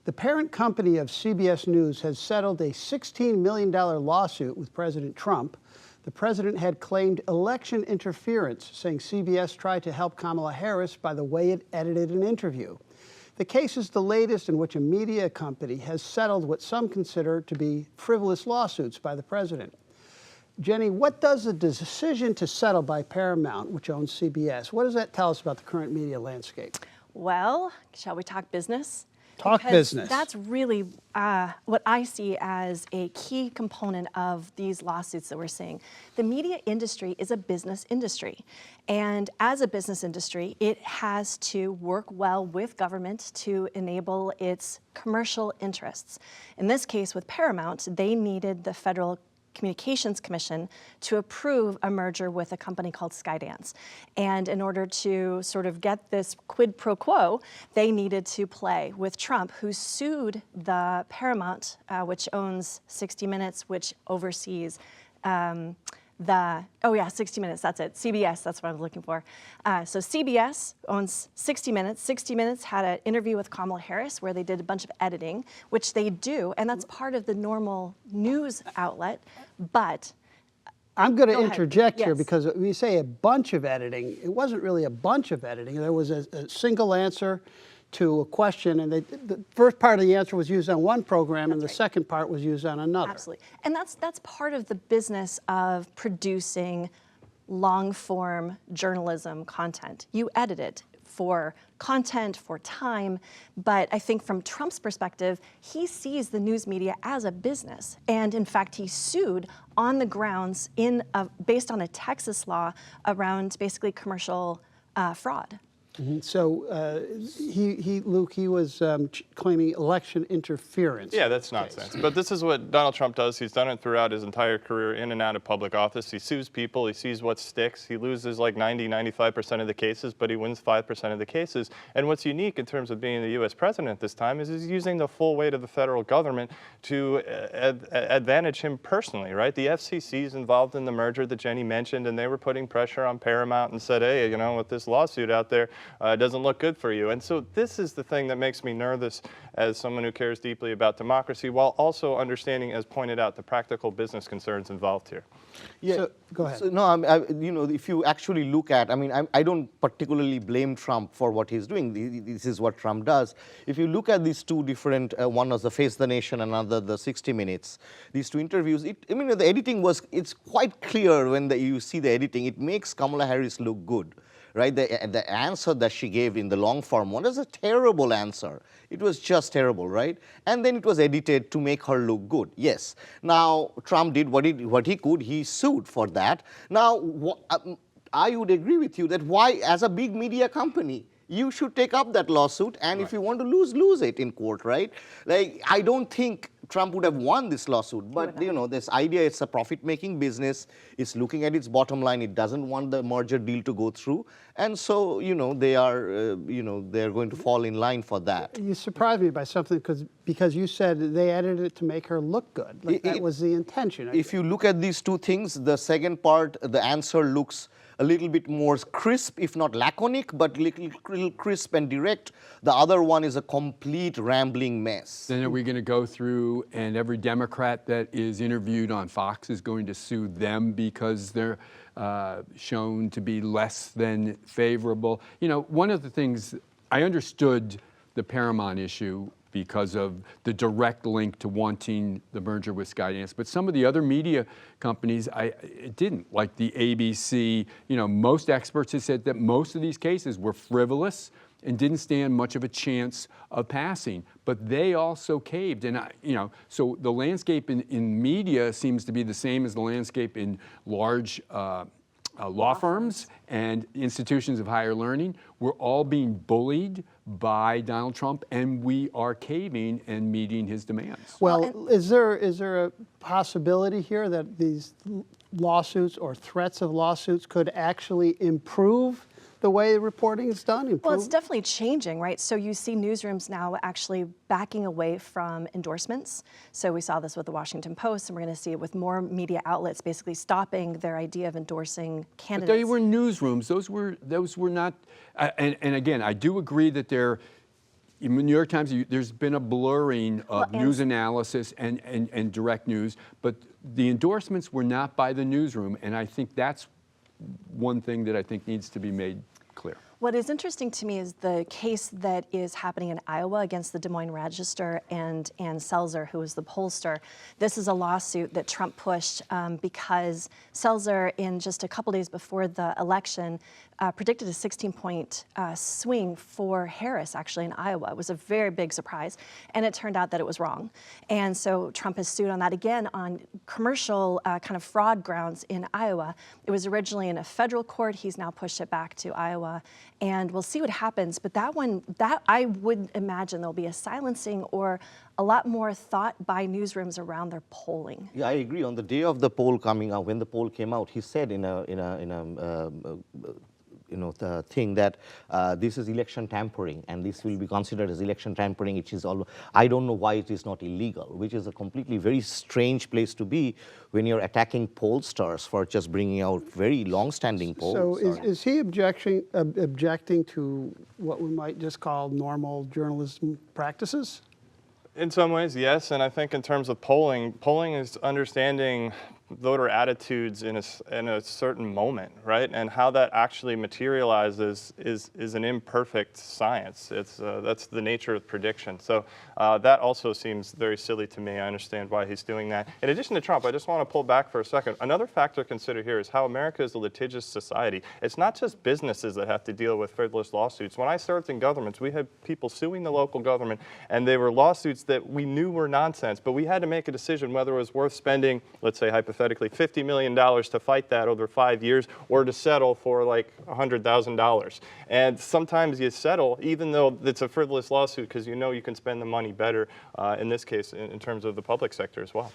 The parent company of CBS News has settled a $16 million lawsuit with President Trump. The president had claimed election interference, saying CBS tried to help Kamala Harris by the way it edited an interview. The case is the latest in which a media company has settled what some consider to be frivolous lawsuits by the president. Jenny, what does the decision to settle by Paramount, which owns CBS, what does that tell us about the current media landscape? Well, shall we talk business? Talk business. That's really what I see as a key component of these lawsuits that we're seeing. The media industry is a business industry. And as a business industry, it has to work well with government to enable its commercial interests. In this case, with Paramount, they needed the Federal Communications Commission to approve a merger with a company called Skydance. And in order to sort of get this quid pro quo, they needed to play with Trump, who sued the Paramount, which owns 60 Minutes, which oversees 60 Minutes, that's it. CBS, that's what I was looking for. So CBS owns 60 Minutes. 60 Minutes had an interview with Kamala Harris where they did a bunch of editing, which they do, and that's part of the normal news outlet, but I'm going to interject here because when you say a bunch of editing, it wasn't really a bunch of editing. There was a single answer to a question, and the first part of the answer was used on one program, and the second part was used on another. Absolutely, and that's part of the business of producing long-form journalism content. You edit it for content, for time, but I think from Trump's perspective, he sees the news media as a business, and in fact, he sued on the grounds based on a Texas law around basically commercial fraud. Mm-hmm. So, Luke, he was claiming election interference. Yeah, that's nonsense. But this is what Donald Trump does. He's done it throughout his entire career in and out of public office. He sues people. He sees what sticks. He loses like 95% of the cases, but he wins 5% of the cases. And what's unique in terms of being the U.S. president this time is he's using the full weight of the federal government to advantage him personally, right? The FCC is involved in the merger that Jenny mentioned, and they were putting pressure on Paramount and said, hey, you know, with this lawsuit out there, it doesn't look good for you. And so this is the thing that makes me nervous as someone who cares deeply about democracy, while also understanding, as pointed out, the practical business concerns involved here. Yeah, so, go ahead. So, no, you know, if you actually look at, I mean, I don't particularly blame Trump for what he's doing. This is what Trump does. If you look at these two different, one was the Face the Nation, another the 60 Minutes, these two interviews, I mean, the editing it's quite clear when you see the editing. It makes Kamala Harris look good. Right, the answer that she gave in the long form one was a terrible answer. It was just terrible, right? And then it was edited to make her look good. Yes. Now Trump did what he could. He sued for that. Now I would agree with you that why, as a big media company, you should take up that lawsuit, and if you want to lose it in court, right? Like, I don't think Trump would have won this lawsuit, but you know, this idea, it's a profit-making business. It's looking at its bottom line. It doesn't want the merger deal to go through, and so you know they are, they're going to fall in line for that. You surprised me by something because you said they edited it to make her look good. Like that was the intention. If you look at these two things, the second part, the answer looks a little bit more crisp, if not laconic, but little crisp and direct. The other one is a complete rambling mess. Then are we going to go through, and every Democrat that is interviewed on Fox is going to sue them because they're shown to be less than favorable? You know, one of the things, I understood the Paramount issue because of the direct link to wanting the merger with Skydance. But some of the other media companies, it didn't, like the ABC. You know, most experts have said that most of these cases were frivolous and didn't stand much of a chance of passing. But they also caved. And, so the landscape in media seems to be the same as the landscape in large law firms and institutions of higher learning. We're all being bullied by Donald Trump, and we are caving and meeting his demands. Well, is there a possibility here that these lawsuits or threats of lawsuits could actually improve the way reporting is done? Well, it's definitely changing, right? So you see newsrooms now actually backing away from endorsements. So we saw this with the Washington Post, and we're going to see it with more media outlets basically stopping their idea of endorsing candidates. But they were newsrooms. Those were not. And again, I do agree that they're in the New York Times, there's been a blurring of Well, and- news analysis and direct news, but the endorsements were not by the newsroom, and I think that's one thing that I think needs to be made clear. What is interesting to me is the case that is happening in Iowa against the Des Moines Register and Ann Selzer, who was the pollster. This is a lawsuit that Trump pushed because Selzer, in just a couple days before the election, predicted a 16-point swing for Harris, actually, in Iowa. It was a very big surprise, and it turned out that it was wrong. And so Trump has sued on that again on commercial kind of fraud grounds in Iowa. It was originally in a federal court. He's now pushed it back to Iowa, and we'll see what happens. But that one, I would imagine there'll be a silencing or a lot more thought by newsrooms around their polling. Yeah, I agree. On the day of the poll coming out, when the poll came out, he said in a the thing that this is election tampering, and this will be considered as election tampering, which is all. I don't know why it is not illegal, which is a completely very strange place to be when you're attacking pollsters for just bringing out very long-standing polls. So is he objecting to what we might just call normal journalism practices? In some ways, yes, and I think in terms of polling is understanding voter attitudes in a certain moment, right? And how that actually materializes is an imperfect science. That's the nature of prediction. So that also seems very silly to me. I understand why he's doing that. In addition to Trump, I just want to pull back for a second. Another factor to consider here is how America is a litigious society. It's not just businesses that have to deal with frivolous lawsuits. When I served in governments, we had people suing the local government, and they were lawsuits that we knew were nonsense, but we had to make a decision whether it was worth spending, let's say hypothetically, $50 million to fight that over 5 years, or to settle for like $100,000. And sometimes you settle, even though it's a frivolous lawsuit, because you know you can spend the money better, in this case, in terms of the public sector as well.